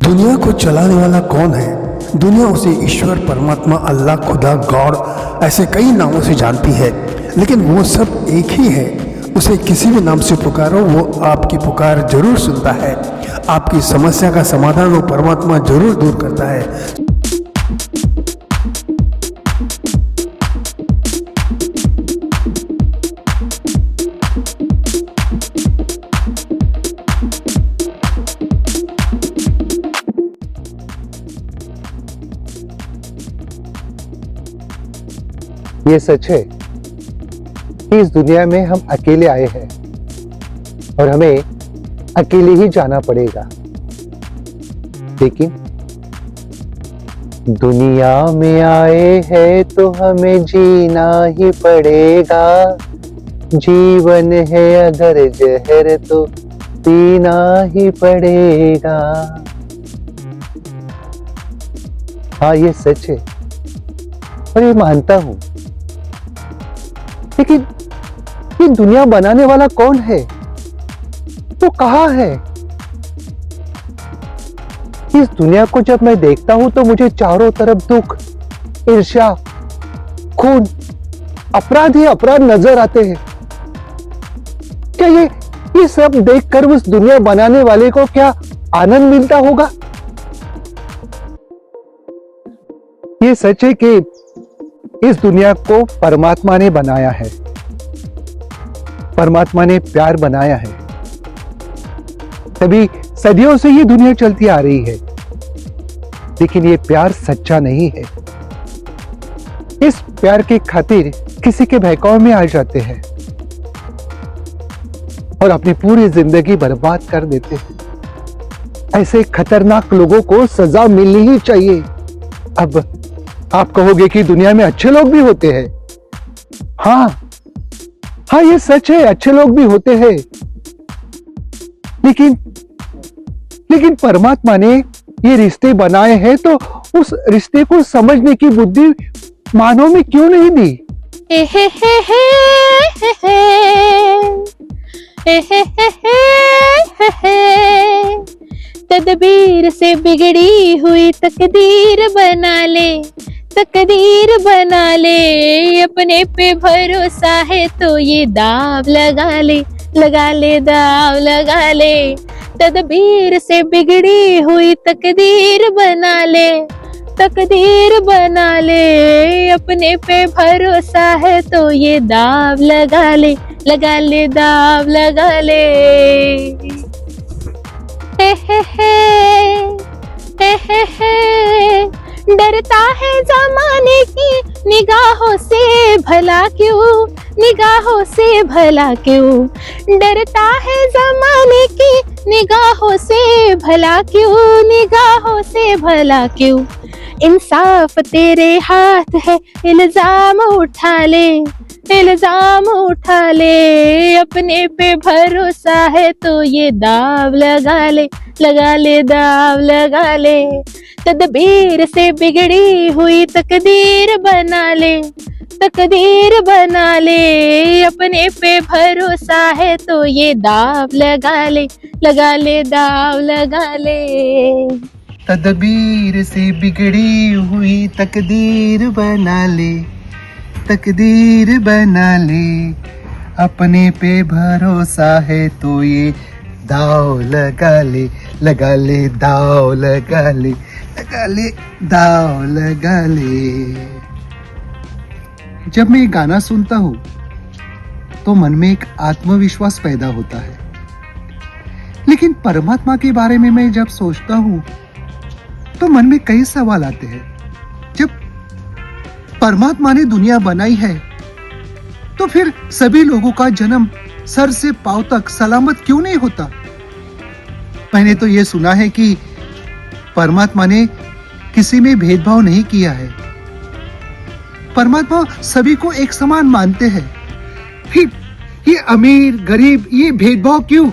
दुनिया को चलाने वाला कौन है? दुनिया उसे ईश्वर, परमात्मा, अल्लाह, खुदा, गॉड ऐसे कई नामों से जानती है, लेकिन वो सब एक ही है। उसे किसी भी नाम से पुकारो, वो आपकी पुकार जरूर सुनता है। आपकी समस्या का समाधान वो परमात्मा जरूर दूर करता है। ये सच है कि इस दुनिया में हम अकेले आए हैं और हमें अकेले ही जाना पड़ेगा। लेकिन दुनिया में आए हैं तो हमें जीना ही पड़ेगा। जीवन है अगर जहर तो पीना ही पड़ेगा। हाँ, ये सच है और ये मानता हूं। लेकिन ये दुनिया बनाने वाला कौन है? वो कहाँ है? इस दुनिया को जब मैं देखता हूं तो मुझे चारों तरफ दुख, ईर्ष्या, खून, अपराध ही अपराध नजर आते हैं। क्या ये सब देखकर उस दुनिया बनाने वाले को क्या आनंद मिलता होगा? ये सच है कि इस दुनिया को परमात्मा ने बनाया है। परमात्मा ने प्यार बनाया है, तभी सदियों से ये दुनिया चलती आ रही है। लेकिन ये प्यार सच्चा नहीं है। इस प्यार की खातिर किसी के बहकावे में आ जाते हैं और अपनी पूरी जिंदगी बर्बाद कर देते हैं। ऐसे खतरनाक लोगों को सजा मिलनी ही चाहिए। अब आप कहोगे कि दुनिया में अच्छे लोग भी होते हैं। हाँ, ये सच है, अच्छे लोग भी होते हैं। लेकिन परमात्मा ने ये रिश्ते बनाए हैं तो उस रिश्ते को समझने की बुद्धि मानव में क्यों नहीं दी? तदबीर से बिगड़ी हुई तकदीर बना ले, तकदीर बना ले। अपने पे भरोसा है तो ये दाव लगा ले, लगा ले, दाव लगा ले। तदबीर से बिगड़ी हुई तकदीर बना ले, तकदीर बना ले। अपने पे भरोसा है तो ये दाव लगा ले, लगा ले, दाव लगा ले। डरता है जमाने की निगाहों से भला क्यों, निगाहों से भला क्यों। डरता है जमाने की निगाहों से भला क्यों, निगाहों से भला क्यों। इंसाफ तेरे हाथ है, इल्जाम उठा ले, इल्जाम उठा ले। अपने पे भरोसा है तो ये दाव लगा ले, लगा ले, दाव लगा ले। तदबीर से बिगड़ी हुई तकदीर बना ले, तकदीर बना ले। अपने पे भरोसा है तो ये दाव लगा ले, लगा ले, दाव लगा ले। तदबीर से बिगड़ी हुई तकदीर बना ले, तकदीर बना ले। अपने पे भरोसा है तो ये दाव लगा ले, लगा ले, दाव लगा ले, लगा ले, दाव लगा ले। जब मैं ये गाना सुनता हूं तो मन में एक आत्मविश्वास पैदा होता है। लेकिन परमात्मा के बारे में मैं जब सोचता हूं तो मन में कई सवाल आते हैं। जब परमात्मा ने दुनिया बनाई है तो फिर सभी लोगों का जन्म सर से पांव तक सलामत क्यों नहीं होता? मैंने तो यह सुना है कि परमात्मा ने किसी में भेदभाव नहीं किया है। परमात्मा सभी को एक समान मानते हैं। फिर ये अमीर गरीब ये भेदभाव क्यों?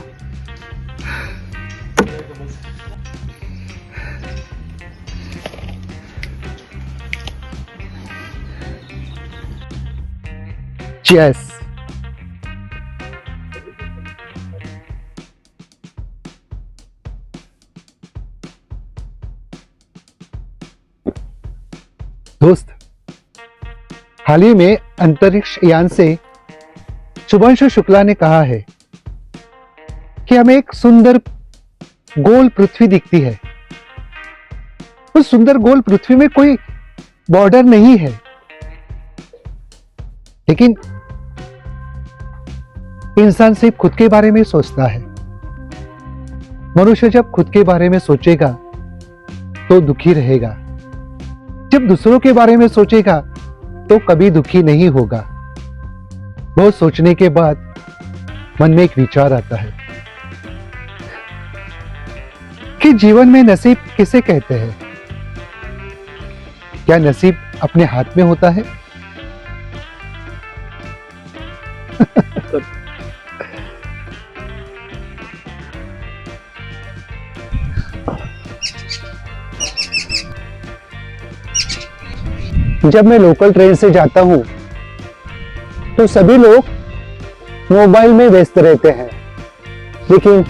Cheers. दोस्त, हाल ही में अंतरिक्ष यान से शुभांशु शुक्ला ने कहा है कि हमें एक सुंदर गोल पृथ्वी दिखती है। उस सुंदर गोल पृथ्वी में कोई बॉर्डर नहीं है, लेकिन इंसान सिर्फ खुद के बारे में सोचता है। मनुष्य जब खुद के बारे में सोचेगा तो दुखी रहेगा, जब दूसरों के बारे में सोचेगा तो कभी दुखी नहीं होगा। बहुत सोचने के बाद मन में एक विचार आता है कि जीवन में नसीब किसे कहते हैं? क्या नसीब अपने हाथ में होता है? जब मैं लोकल ट्रेन से जाता हूं तो सभी लोग मोबाइल में व्यस्त रहते हैं, लेकिन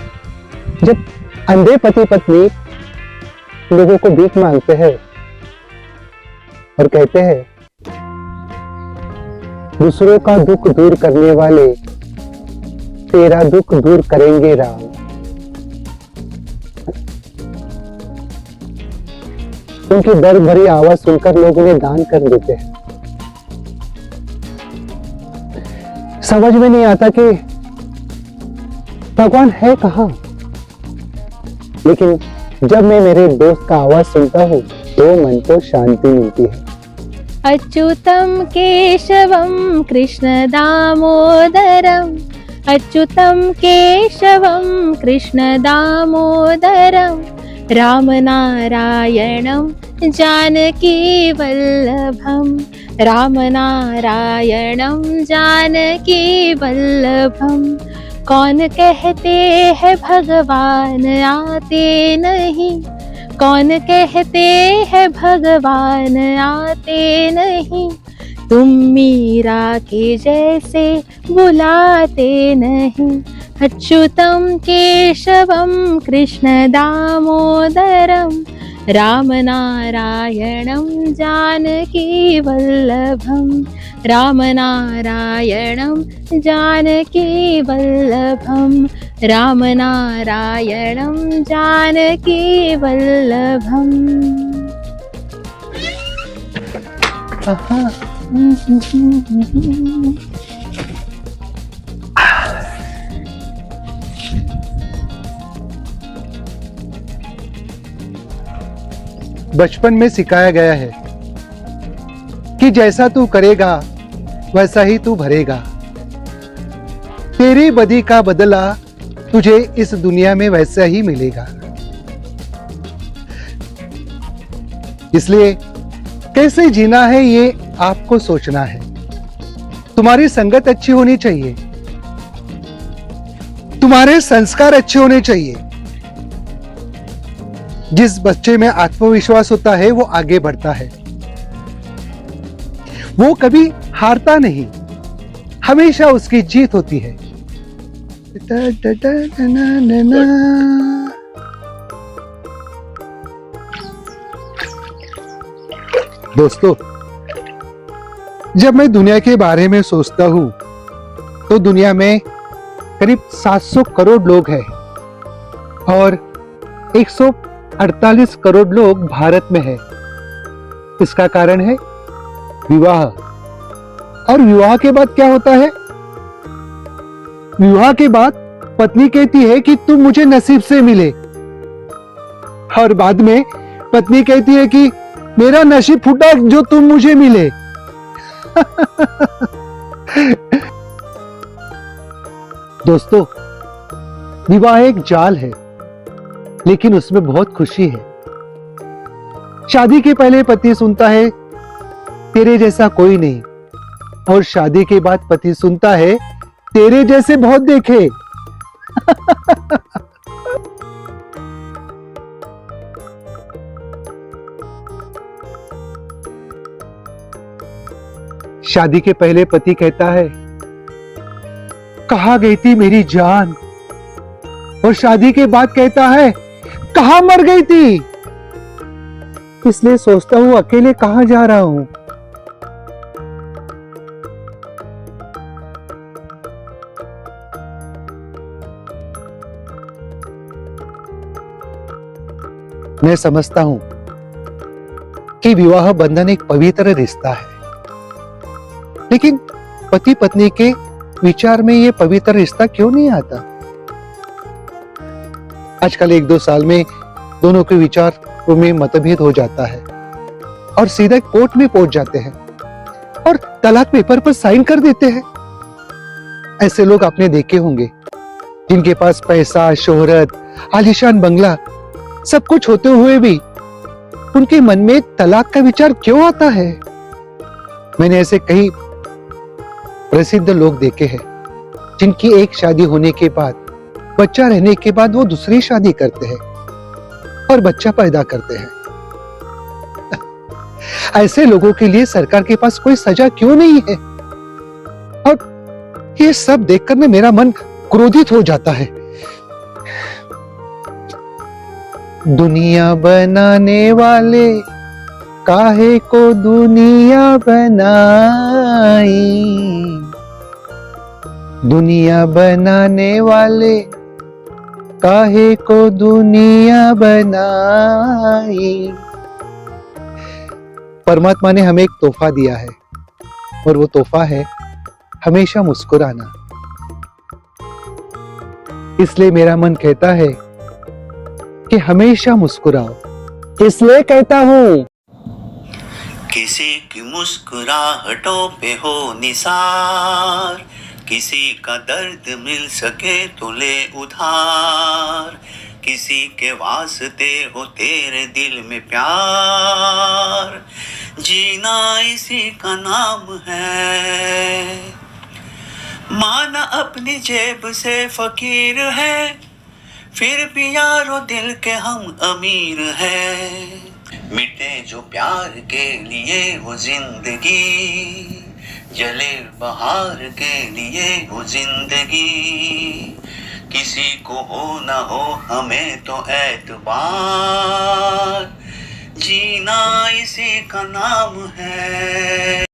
जब अंधे पति पत्नी लोगों को भीख मांगते हैं और कहते हैं, दूसरों का दुख दूर करने वाले तेरा दुख दूर करेंगे राम, उनकी दर्द भरी आवाज सुनकर लोग उन्हें दान कर देते हैं। समझ में नहीं आता कि भगवान है कहां, लेकिन जब मैं मेरे दोस्त का आवाज सुनता हूं तो मन को शांति मिलती है। अच्युतं केशवं कृष्ण दामोदरम्, अच्युतं केशवं कृष्ण दामोदरम्, राम नारायणं जानकी वल्लभम्, राम नारायणं जानकी वल्लभम्। कौन कहते हैं भगवान आते नहीं, कौन कहते हैं भगवान आते नहीं, तुम मीरा के जैसे बुलाते नहीं। अच्युतं केशवं कृष्ण दामोदरम्, राम नारायणं जानकी वल्लभम्, राम नारायणं जानकी वल्लभम्, राम नारायणं जानकी वल्लभम्। बचपन में सिखाया गया है कि जैसा तू करेगा वैसा ही तू भरेगा, तेरी बदी का बदला तुझे इस दुनिया में वैसा ही मिलेगा। इसलिए कैसे जीना है ये आपको सोचना है। तुम्हारी संगत अच्छी होनी चाहिए, तुम्हारे संस्कार अच्छे होने चाहिए। जिस बच्चे में आत्मविश्वास होता है वो आगे बढ़ता है, वो कभी हारता नहीं, हमेशा उसकी जीत होती है। दोस्तों, जब मैं दुनिया के बारे में सोचता हूं तो दुनिया में करीब 700 करोड़ लोग हैं और 148 करोड़ लोग भारत में हैं। इसका कारण है विवाह। और विवाह के बाद क्या होता है? विवाह के बाद पत्नी कहती है कि तुम मुझे नसीब से मिले, और बाद में पत्नी कहती है कि मेरा नसीब फूटा जो तुम मुझे मिले। दोस्तों, विवाह एक जाल है, लेकिन उसमें बहुत खुशी है। शादी के पहले पति सुनता है तेरे जैसा कोई नहीं, और शादी के बाद पति सुनता है तेरे जैसे बहुत देखे। शादी के पहले पति कहता है कहाँ गई थी मेरी जान, और शादी के बाद कहता है कहाँ मर गई थी। इसलिए सोचता हूँ अकेले कहाँ जा रहा हूँ। मैं समझता हूं कि विवाह बंधन एक पवित्र रिश्ता है, लेकिन पति पत्नी के विचार में यह पवित्र रिश्ता क्यों नहीं आता? आजकल 1-2 साल में दोनों के विचार में मतभेद हो जाता है और सीधे कोर्ट में पहुंच जाते हैं और तलाक पेपर पर साइन कर देते हैं। ऐसे लोग आपने देखे होंगे जिनके पास पैसा, शोहरत, आलीशान बंगला सब कुछ होते हुए भी उनके मन में तलाक का विचार क्यों आता है? मैंने ऐसे कई प्रसिद्ध लोग देखे हैं जिनकी एक शादी होने के बाद, बच्चा रहने के बाद वो दूसरी शादी करते हैं और बच्चा पैदा करते हैं। ऐसे लोगों के लिए सरकार के पास कोई सजा क्यों नहीं है? और ये सब देखकर ना मेरा मन क्रोधित हो जाता है। दुनिया बनाने वाले काहे को दुनिया बनाई, दुनिया बनाने वाले काहे को दुनिया बनाई। परमात्मा ने हमें एक तोहफा दिया है और वो तोहफा है हमेशा मुस्कुराना। इसलिए मेरा मन कहता है कि हमेशा मुस्कुराओ। इसलिए कहता हूं, किसी की मुस्कुराहटों पे हो निसार, किसी का दर्द मिल सके तो ले उधार, किसी के वास्ते हो तेरे दिल में प्यार, जीना इसी का नाम है। माना अपनी जेब से फकीर है, फिर भी यारो दिल के हम अमीर हैं। मिटे जो प्यार के लिए वो जिंदगी, जले बहार के लिए वो जिंदगी, किसी को हो ना हो हमें तो एतबार, जीना इसी का नाम है।